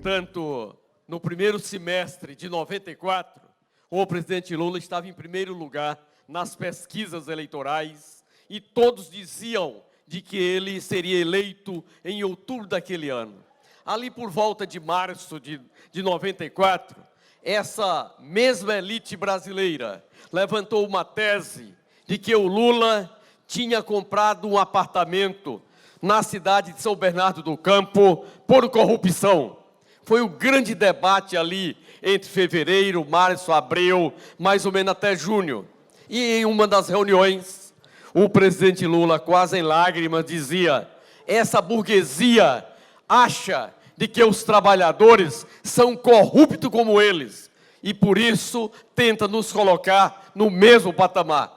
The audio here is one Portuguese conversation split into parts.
Portanto, no primeiro semestre de 94, o presidente Lula estava em primeiro lugar nas pesquisas eleitorais e todos diziam de que ele seria eleito em outubro daquele ano. Ali por volta de março de 94, essa mesma elite brasileira levantou uma tese de que o Lula tinha comprado um apartamento na cidade de São Bernardo do Campo por corrupção. Foi um grande debate ali entre fevereiro, março, abril, mais ou menos até junho. E em uma das reuniões, o presidente Lula, quase em lágrimas, dizia: essa burguesia acha de que os trabalhadores são corruptos como eles e por isso tenta nos colocar no mesmo patamar.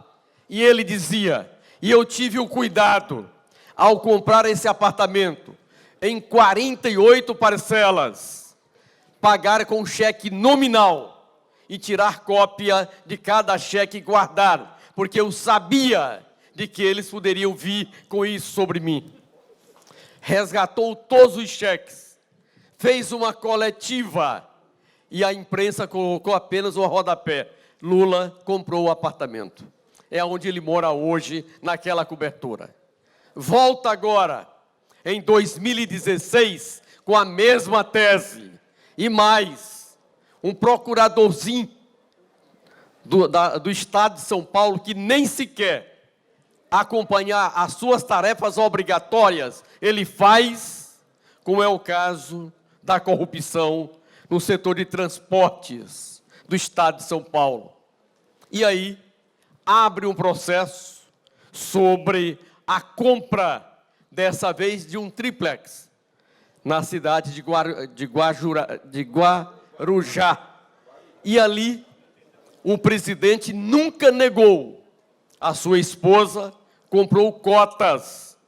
E ele dizia, e eu tive o cuidado, ao comprar esse apartamento, em 48 parcelas, pagar com cheque nominal e tirar cópia de cada cheque e guardar, porque eu sabia de que eles poderiam vir com isso sobre mim. Resgatou todos os cheques, fez uma coletiva e a imprensa colocou apenas o rodapé. Lula comprou o apartamento. É onde ele mora hoje, naquela cobertura. Volta agora, em 2016, com a mesma tese. E mais, um procuradorzinho do Estado de São Paulo, que nem sequer acompanhar as suas tarefas obrigatórias, ele faz, como é o caso da corrupção no setor de transportes do Estado de São Paulo. E aí, abre um processo sobre a compra, dessa vez, de um triplex, na cidade de Guarujá. E ali, o presidente nunca negou. A sua esposa comprou cotas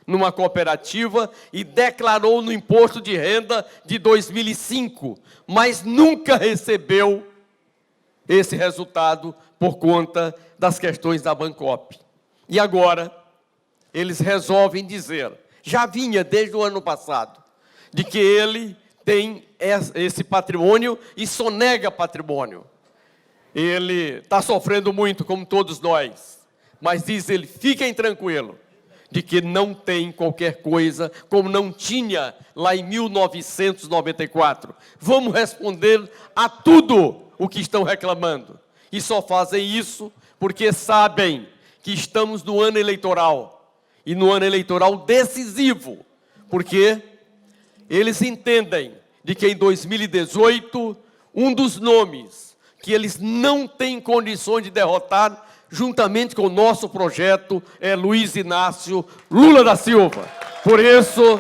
numa cooperativa e declarou no imposto de renda de 2005, mas nunca recebeu esse resultado por conta das questões da Bancopp. E agora, eles resolvem dizer, já vinha desde o ano passado, de que ele tem esse patrimônio e sonega patrimônio. Ele está sofrendo muito, como todos nós, mas diz ele, fiquem tranquilos, de que não tem qualquer coisa, como não tinha lá em 1994. Vamos responder a tudo o que estão reclamando. E só fazem isso porque sabem que estamos no ano eleitoral. E no ano eleitoral decisivo. Porque eles entendem de que em 2018, um dos nomes que eles não têm condições de derrotar, juntamente com o nosso projeto, é Luiz Inácio Lula da Silva. Por isso,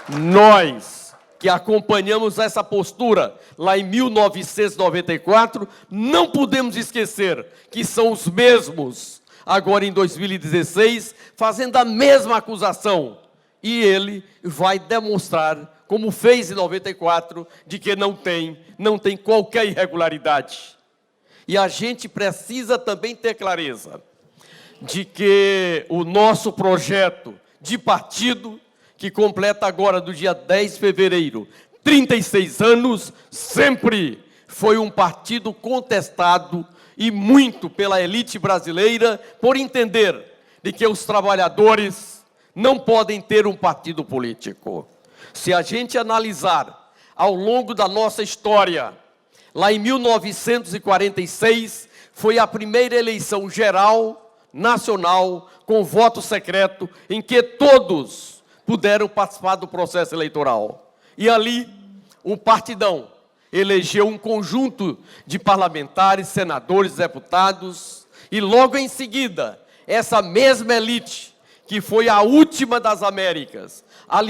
nós que acompanhamos essa postura lá em 1994, não podemos esquecer que são os mesmos, agora em 2016, fazendo a mesma acusação. E ele vai demonstrar, como fez em 94, de que não tem qualquer irregularidade. E a gente precisa também ter clareza de que o nosso projeto de partido, que completa agora, do dia 10 de fevereiro, 36 anos, sempre foi um partido contestado e muito pela elite brasileira, por entender de que os trabalhadores não podem ter um partido político. Se a gente analisar ao longo da nossa história, lá em 1946, foi a primeira eleição geral, nacional, com voto secreto, em que todos puderam participar do processo eleitoral. E ali, um partidão elegeu um conjunto de parlamentares, senadores, deputados, e logo em seguida, essa mesma elite, que foi a última das Américas a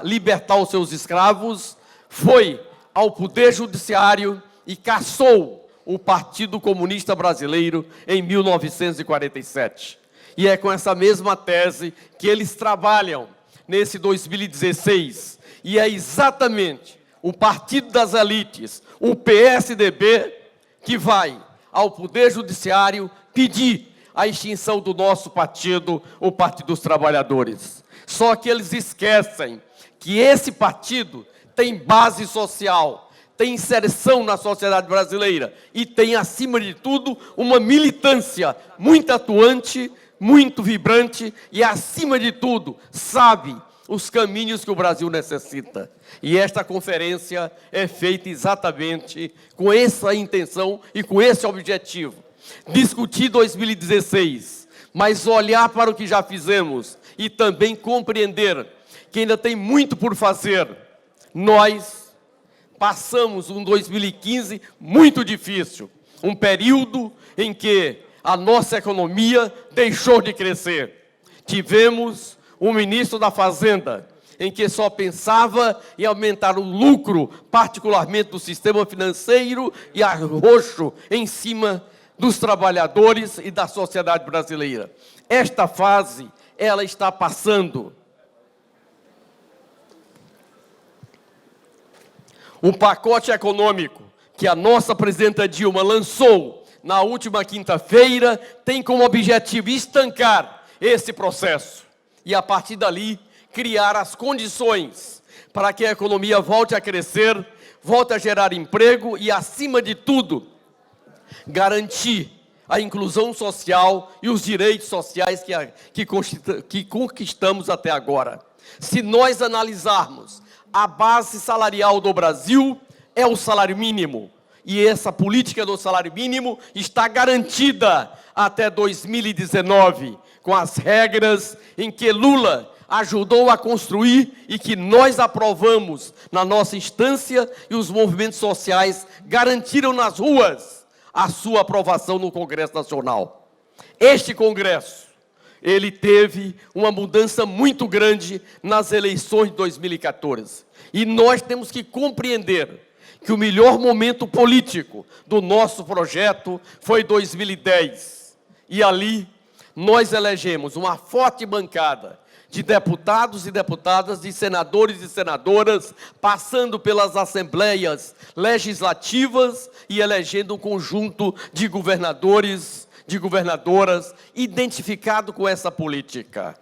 libertar os seus escravos, foi ao Poder Judiciário e cassou o Partido Comunista Brasileiro em 1947. E é com essa mesma tese que eles trabalham nesse 2016. E é exatamente o Partido das Elites, o PSDB, que vai ao Poder Judiciário pedir a extinção do nosso partido, o Partido dos Trabalhadores. Só que eles esquecem que esse partido tem base social, tem inserção na sociedade brasileira e tem, acima de tudo, uma militância muito atuante, muito vibrante e, acima de tudo, sabe os caminhos que o Brasil necessita. E esta conferência é feita exatamente com essa intenção e com esse objetivo. Discutir 2016, mas olhar para o que já fizemos e também compreender que ainda tem muito por fazer. Nós passamos um 2015 muito difícil, um período em que a nossa economia deixou de crescer. Tivemos um ministro da Fazenda em que só pensava em aumentar o lucro, particularmente do sistema financeiro, e arroxo em cima dos trabalhadores e da sociedade brasileira. Esta fase, ela está passando. O pacote econômico que a nossa presidenta Dilma lançou na última quinta-feira tem como objetivo estancar esse processo e, a partir dali, criar as condições para que a economia volte a crescer, volte a gerar emprego e, acima de tudo, garantir a inclusão social e os direitos sociais que conquistamos até agora. Se nós analisarmos a base salarial do Brasil, é o salário mínimo. E essa política do salário mínimo está garantida até 2019, com as regras em que Lula ajudou a construir e que nós aprovamos na nossa instância, e os movimentos sociais garantiram nas ruas a sua aprovação no Congresso Nacional. Este Congresso, ele teve uma mudança muito grande nas eleições de 2014. E nós temos que compreender que o melhor momento político do nosso projeto foi 2010. E ali nós elegemos uma forte bancada de deputados e deputadas, de senadores e senadoras, passando pelas assembleias legislativas e elegendo um conjunto de governadores, de governadoras, identificado com essa política.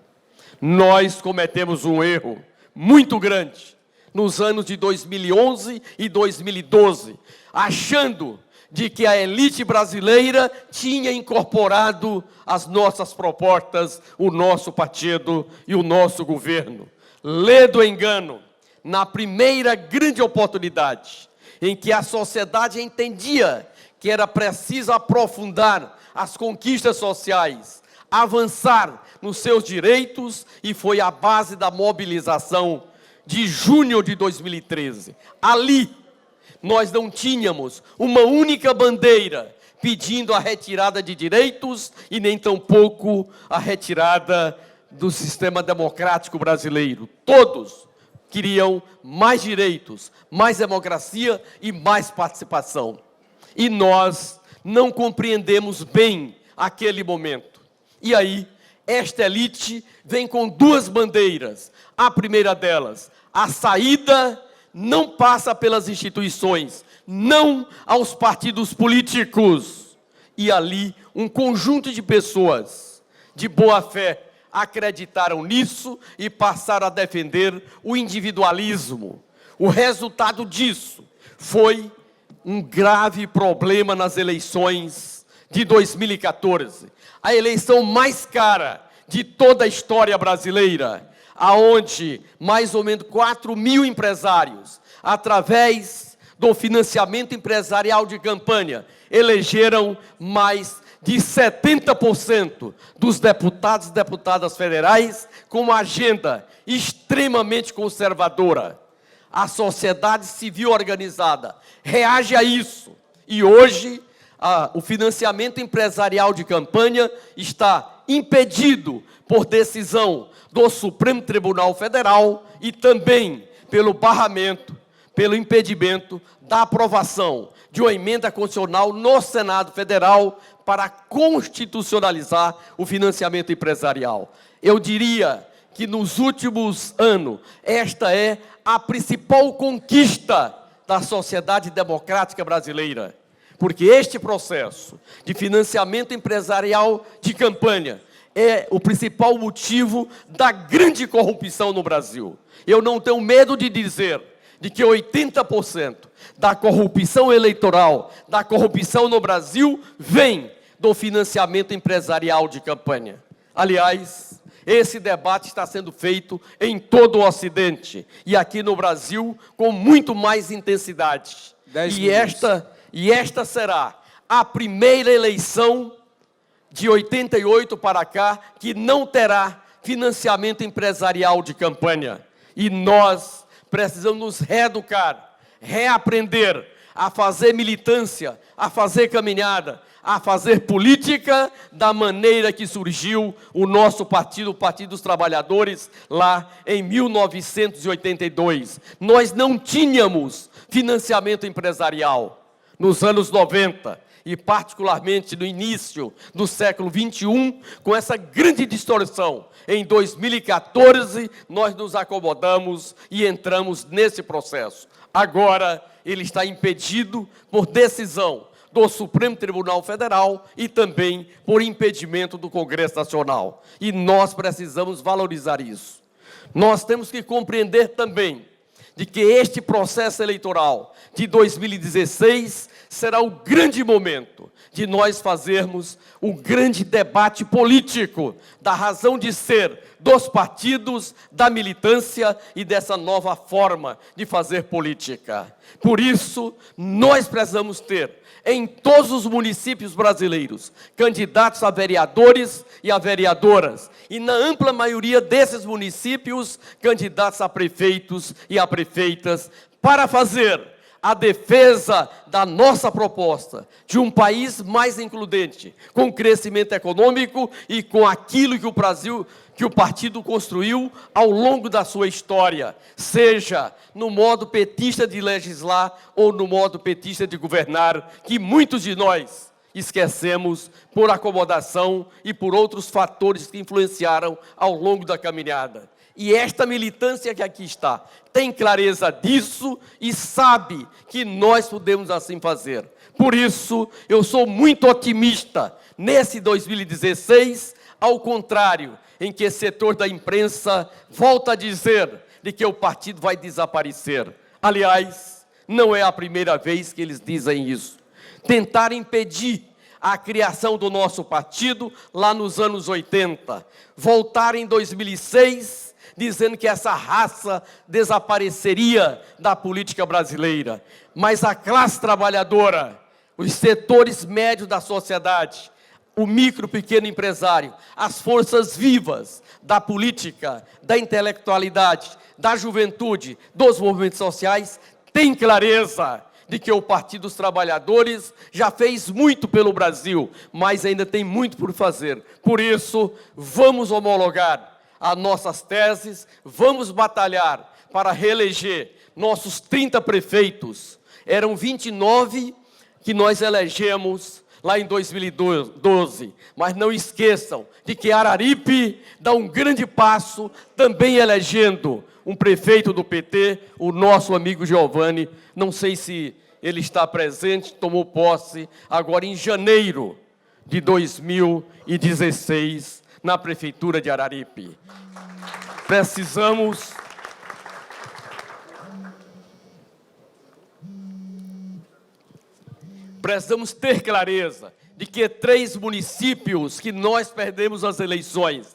Nós cometemos um erro muito grande nos anos de 2011 e 2012, achando de que a elite brasileira tinha incorporado as nossas propostas, o nosso partido e o nosso governo. Ledo engano, na primeira grande oportunidade em que a sociedade entendia que era preciso aprofundar as conquistas sociais, avançar nos seus direitos, e foi a base da mobilização de junho de 2013. Ali, nós não tínhamos uma única bandeira pedindo a retirada de direitos e nem tampouco a retirada do sistema democrático brasileiro. Todos queriam mais direitos, mais democracia e mais participação. E nós não compreendemos bem aquele momento. E aí, esta elite vem com duas bandeiras. A primeira delas, a saída não passa pelas instituições, não aos partidos políticos. E ali, um conjunto de pessoas de boa fé acreditaram nisso e passaram a defender o individualismo. O resultado disso foi um grave problema nas eleições de 2014. A eleição mais cara de toda a história brasileira, aonde mais ou menos 4 mil empresários, através do financiamento empresarial de campanha, elegeram mais de 70% dos deputados e deputadas federais com uma agenda extremamente conservadora. A sociedade civil organizada reage a isso. E hoje, o financiamento empresarial de campanha está impedido por decisão do Supremo Tribunal Federal e também pelo barramento, pelo impedimento da aprovação de uma emenda constitucional no Senado Federal para constitucionalizar o financiamento empresarial. Eu diria que nos últimos anos, esta é a principal conquista da sociedade democrática brasileira, porque este processo de financiamento empresarial de campanha é o principal motivo da grande corrupção no Brasil. Eu não tenho medo de dizer de que 80% da corrupção eleitoral, da corrupção no Brasil, vem do financiamento empresarial de campanha. Aliás, esse debate está sendo feito em todo o Ocidente e aqui no Brasil com muito mais intensidade. E esta será a primeira eleição de 88 para cá que não terá financiamento empresarial de campanha. E nós precisamos nos reeducar, reaprender a fazer militância, a fazer caminhada, a fazer política da maneira que surgiu o nosso partido, o Partido dos Trabalhadores, lá em 1982. Nós não tínhamos financiamento empresarial nos anos 90, e particularmente no início do século XXI, com essa grande distorção. Em 2014, nós nos acomodamos e entramos nesse processo. Agora, ele está impedido por decisão do Supremo Tribunal Federal e também por impedimento do Congresso Nacional. E nós precisamos valorizar isso. Nós temos que compreender também de que este processo eleitoral de 2016 será o grande momento de nós fazermos um grande debate político da razão de ser dos partidos, da militância e dessa nova forma de fazer política. Por isso, nós precisamos ter em todos os municípios brasileiros candidatos a vereadores e a vereadoras, e na ampla maioria desses municípios, candidatos a prefeitos e a prefeitas, para fazer a defesa da nossa proposta de um país mais includente, com crescimento econômico e com aquilo que o Brasil, que o partido construiu ao longo da sua história, seja no modo petista de legislar ou no modo petista de governar, que muitos de nós esquecemos por acomodação e por outros fatores que influenciaram ao longo da caminhada. E esta militância que aqui está tem clareza disso e sabe que nós podemos assim fazer. Por isso, eu sou muito otimista nesse 2016, ao contrário, em que esse setor da imprensa volta a dizer de que o partido vai desaparecer. Aliás, não é a primeira vez que eles dizem isso. Tentaram impedir a criação do nosso partido lá nos anos 80. Voltaram em 2006, dizendo que essa raça desapareceria da política brasileira. Mas a classe trabalhadora, os setores médios da sociedade, o micro, pequeno empresário, as forças vivas da política, da intelectualidade, da juventude, dos movimentos sociais, têm clareza de que o Partido dos Trabalhadores já fez muito pelo Brasil, mas ainda tem muito por fazer. Por isso, vamos homologar as nossas teses, vamos batalhar para reeleger nossos 30 prefeitos. Eram 29 que nós elegemos lá em 2012. Mas não esqueçam de que Araripe dá um grande passo, também elegendo um prefeito do PT, o nosso amigo Giovanni. Não sei se ele está presente, tomou posse agora em janeiro de 2016, na prefeitura de Araripe. Precisamos ter clareza de que 3 municípios que nós perdemos as eleições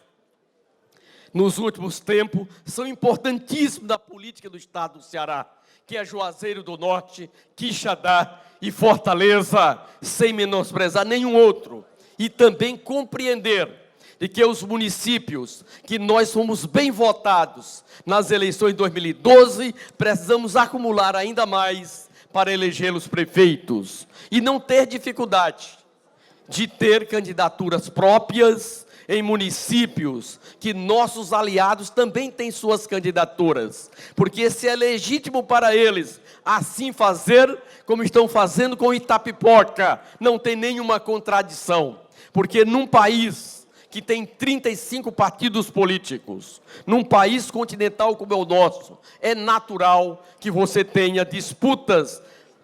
nos últimos tempos são importantíssimos da política do estado do Ceará, que é Juazeiro do Norte, Quixadá e Fortaleza, sem menosprezar nenhum outro. E também compreender de que os municípios que nós fomos bem votados nas eleições de 2012, precisamos acumular ainda mais para eleger os prefeitos. E não ter dificuldade de ter candidaturas próprias em municípios que nossos aliados também têm suas candidaturas. Porque se é legítimo para eles assim fazer, como estão fazendo com Itapipoca, não tem nenhuma contradição. Porque num país que tem 35 partidos políticos, num país continental como é o nosso, é natural que você tenha disputas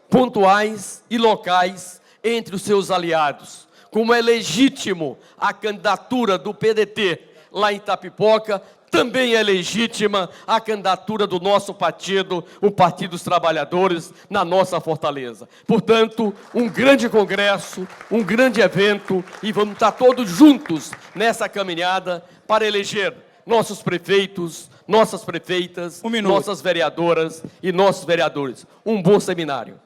pontuais e locais entre os seus aliados. Como é legítimo a candidatura do PDT lá em Itapipoca, também é legítima a candidatura do nosso partido, o Partido dos Trabalhadores, na nossa Fortaleza. Portanto, um grande congresso, um grande evento, e vamos estar todos juntos nessa caminhada para eleger nossos prefeitos, nossas prefeitas, nossas vereadoras e nossos vereadores. Um bom seminário.